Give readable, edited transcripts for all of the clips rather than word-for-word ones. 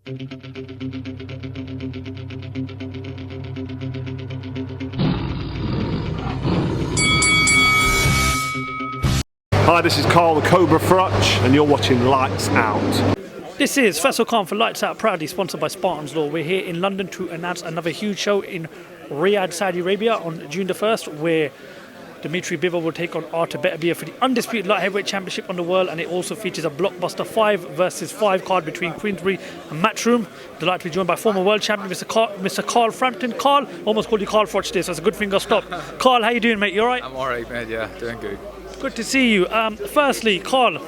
Hi, this is Carl the Cobra Frutch, and you're watching Lights Out. This is Faisal for Lights Out, proudly sponsored by Spartans Law. We're here in London to announce another huge show in Riyadh, Saudi Arabia on June the 1st, where Dmitry Bivol will take on Artur Beterbiev for the undisputed light heavyweight championship on the world, and it also features a blockbuster 5 versus 5 card between Queensberry and Matchroom. Delighted to be joined by former world champion Mr. Carl Frampton. Carl, almost called you Carl Frutch there, so it's a good thing I stopped. Carl, how you doing, mate? You all right? I'm all right, mate. Yeah, doing good. Good to see you. Firstly, Carl,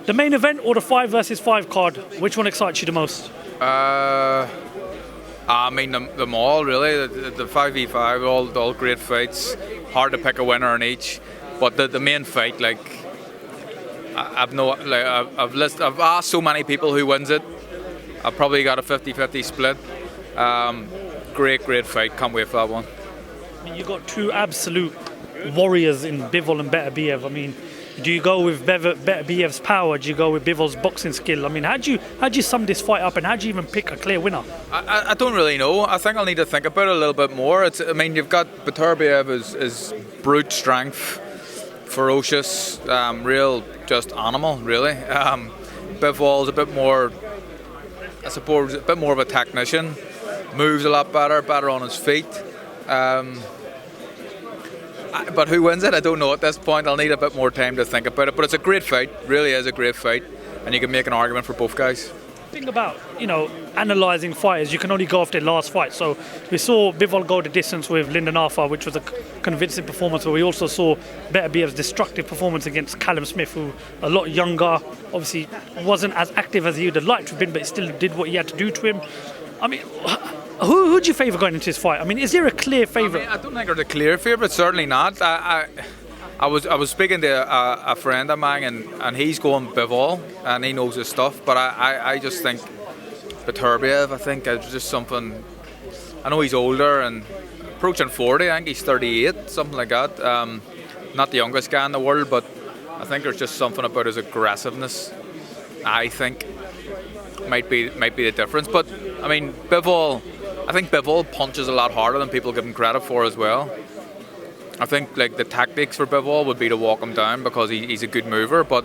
the main event or the 5 versus 5 card, which one excites you the most? I mean, them all really. The 5v5, all great fights. Hard to pick a winner in each, but the main fight, like, I've asked so many people who wins it. I've probably got a 50-50 split. Great fight. Can't wait for that one. I mean, you got two absolute warriors in Bivol and Beterbiev. I mean, do you go with Beterbiev's power? Do you go with Bivol's boxing skill? I mean, how do you sum this fight up, and how do you even pick a clear winner? I don't really know. I think I'll need to think about it a little bit more. You've got Beterbiev is brute strength, ferocious, real just animal, really. Bivol's a bit more, I suppose, a bit more of a technician. Moves a lot better on his feet. But who wins it? I don't know at this point. I'll need a bit more time to think about it. But it's a great fight. Really is a great fight. And you can make an argument for both guys. Think about, analysing fighters. You can only go off their last fight. So we saw Bivol go the distance with Lyndon Arthur, which was a convincing performance. But we also saw Beterbiev's destructive performance against Callum Smith, who a lot younger, obviously wasn't as active as he would have liked to have been, but still did what he had to do to him. I mean, who do you favour going into this fight? I mean, is there a clear favourite? I don't think there's a clear favourite, certainly not. I was speaking to a friend of mine, and he's going Bivol, and he knows his stuff, but I just think Beterbiev, I think it's just something. I know he's older and approaching 40, I think he's 38, something like that. Not the youngest guy in the world, but I think there's just something about his aggressiveness, I think, might be the difference. But I mean, I think Bivol punches a lot harder than people give him credit for as well. I think like the tactics for Bivol would be to walk him down because he's a good mover, but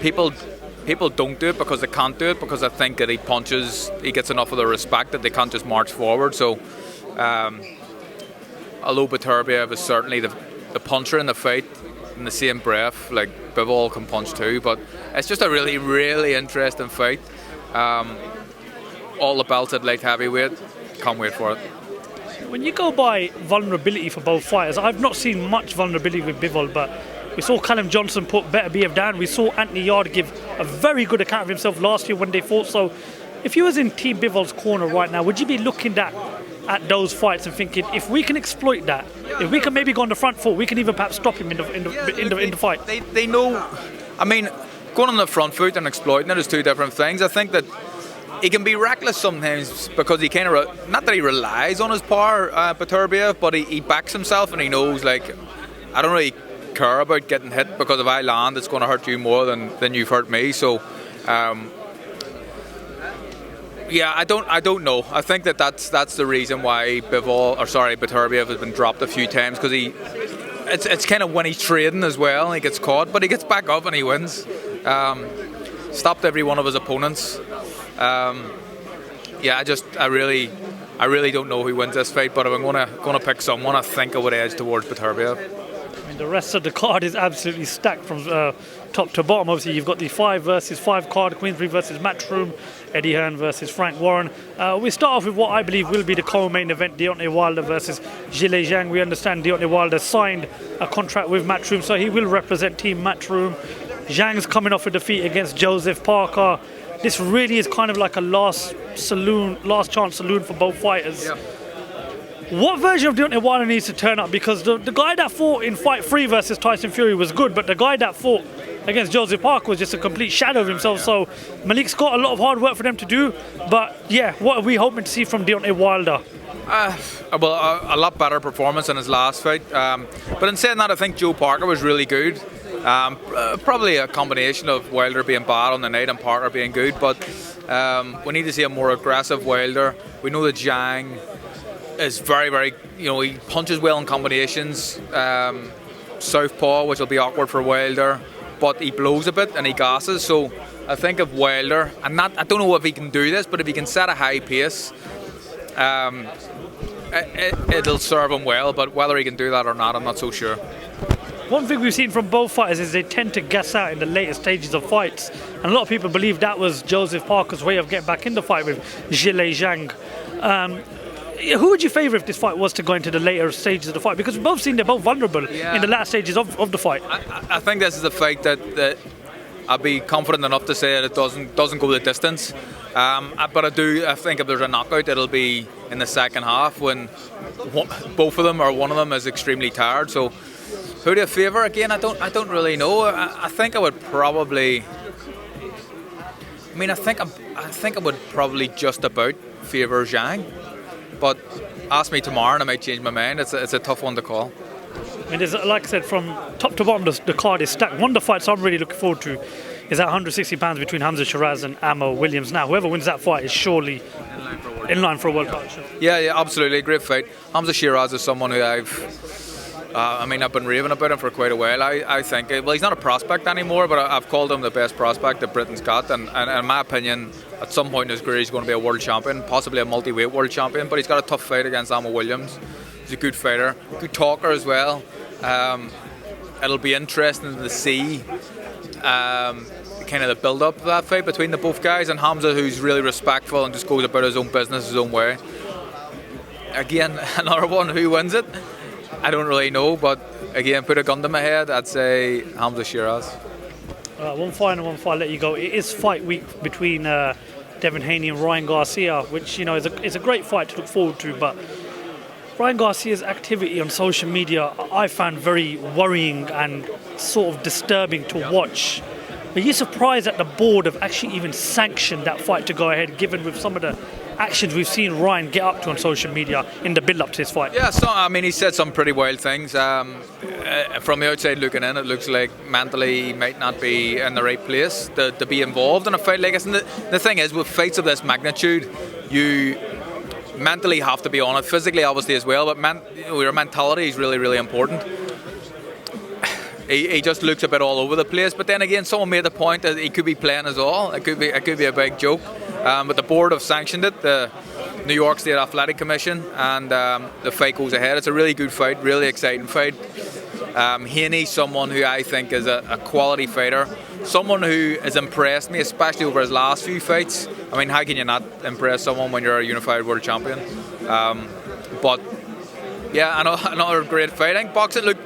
people don't do it because they can't do it, because I think that he gets enough of the respect that they can't just march forward. So although Beterbiev is certainly the puncher in the fight, in the same breath, like Bivol can punch too, but it's just a really, really interesting fight. All the belts at light heavyweight, can't wait for it. When you go by vulnerability for both fighters, I've not seen much vulnerability with Bivol, but we saw Callum Johnson put Beterbiev down. We saw Anthony Yarde give a very good account of himself last year when they fought. So if you was in Team Bivol's corner right now, would you be looking at those fights and thinking, if we can exploit that, if we can maybe go on the front foot, we can even perhaps stop him in the fight? They know. I mean, going on the front foot and exploiting it is two different things. I think that he can be reckless sometimes because he kind of, not that he relies on his power, Beterbiev, but he backs himself and he knows, like, I don't really care about getting hit because if I land, it's going to hurt you more than you've hurt me. So, yeah, I don't know. I think that's the reason why Beterbiev has been dropped a few times, because it's kind of when he's trading as well and he gets caught, but he gets back up and he wins. Stopped every one of his opponents. I really don't know who wins this fight, but if I'm gonna pick someone, I think I would edge towards Beterbiev. I mean, the rest of the card is absolutely stacked from top to bottom. Obviously, you've got the 5 versus 5 card, Queensberry versus Matchroom, Eddie Hearn versus Frank Warren. We start off with what I believe will be the co-main event, Deontay Wilder versus Jang. We understand Deontay Wilder signed a contract with Matchroom, so he will represent Team Matchroom. Jang's coming off a defeat against Joseph Parker. This really is kind of like a last chance saloon for both fighters. Yeah. What version of Deontay Wilder needs to turn up? Because the guy that fought in Fight 3 versus Tyson Fury was good, but the guy that fought against Joseph Parker was just a complete shadow of himself. So Malik's got a lot of hard work for them to do. But yeah, what are we hoping to see from Deontay Wilder? A lot better performance than his last fight. But in saying that, I think Joe Parker was really good. Probably a combination of Wilder being bad on the night and Parker being good. But We need to see a more aggressive Wilder. We know that Jang is very, very, he punches well in combinations. Southpaw, which will be awkward for Wilder, but he blows a bit and he gasses. So I think of Wilder, I don't know if he can do this, but if he can set a high pace, it'll serve him well. But whether he can do that or not, I'm not so sure. One thing we've seen from both fighters is they tend to gas out in the later stages of fights, and a lot of people believe that was Joseph Parker's way of getting back in the fight with Zhang. Who would you favour if this fight was to go into the later stages of the fight? Because we've both seen they're both vulnerable in the latter stages of the fight. I think this is a fight that I'd be confident enough to say that it doesn't go the distance. But I think if there's a knockout, it'll be in the second half when both of them or one of them is extremely tired. So who do you favour? Again, I don't really know. I think I would probably. I think I would probably just about favour Zhang. But ask me tomorrow and I might change my mind. It's a tough one to call. I mean, like I said, from top to bottom, the card is stacked. One of the fights I'm really looking forward to is at 160 pounds between Hamza Shiraz and Ammo Williams. Now, whoever wins that fight is surely in line for a world title. Yeah, absolutely. Great fight. Hamza Shiraz is someone who I've been raving about him for quite a while. I think, well, he's not a prospect anymore, but I've called him the best prospect that Britain's got. And in my opinion, at some point in his career, he's going to be a world champion, possibly a multi-weight world champion. But he's got a tough fight against Ammo Williams. He's a good fighter, good talker as well. It'll be interesting to see kind of the build-up of that fight between the both guys, and Hamza, who's really respectful and just goes about his own business his own way. Again, another one, who wins it? I don't really know, but again, put a gun to my head, I'd say Hamza Shiraz. One fight, I'll let you go. It is fight week between Devin Haney and Ryan Garcia, which is a great fight to look forward to, but Ryan Garcia's activity on social media I found very worrying and sort of disturbing to watch. Are you surprised that the board have actually even sanctioned that fight to go ahead, given with some of the actions we've seen Ryan get up to on social media in the build-up to his fight? Yeah, so he said some pretty wild things. From the outside looking in, it looks like mentally he might not be in the right place to be involved in a fight like this. And the thing is, with fights of this magnitude, you mentally have to be on it, physically obviously as well, but your mentality is really, really important. He just looks a bit all over the place, but then again, someone made the point that he could be playing us all. It could be a big joke, but the board have sanctioned it, the New York State Athletic Commission, and the fight goes ahead. It's a really good fight, really exciting fight. Haney, someone who I think is a quality fighter, someone who has impressed me, especially over his last few fights. I mean, how can you not impress someone when you're a unified world champion? But yeah, another great fight. I think boxing, look,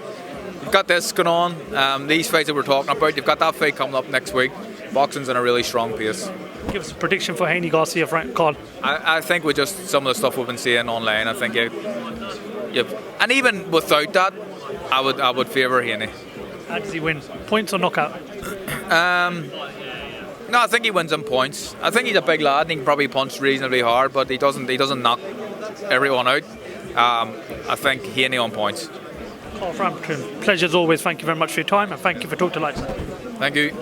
you've got this going on, these fights that we're talking about, you've got that fight coming up next week. Boxing's in a really strong pace. Give us a prediction for Haney Garcia, Carl. I think with just some of the stuff we've been seeing online, I think and even without that, I would favour Haney. How does he win? Points or knockout? No, I think he wins in points. I think he's a big lad and he can probably punch reasonably hard, but he doesn't knock everyone out. I think Haney on points. Carl Frampton, pleasure as always. Thank you very much for your time and thank you for talking to Lights. Thank you.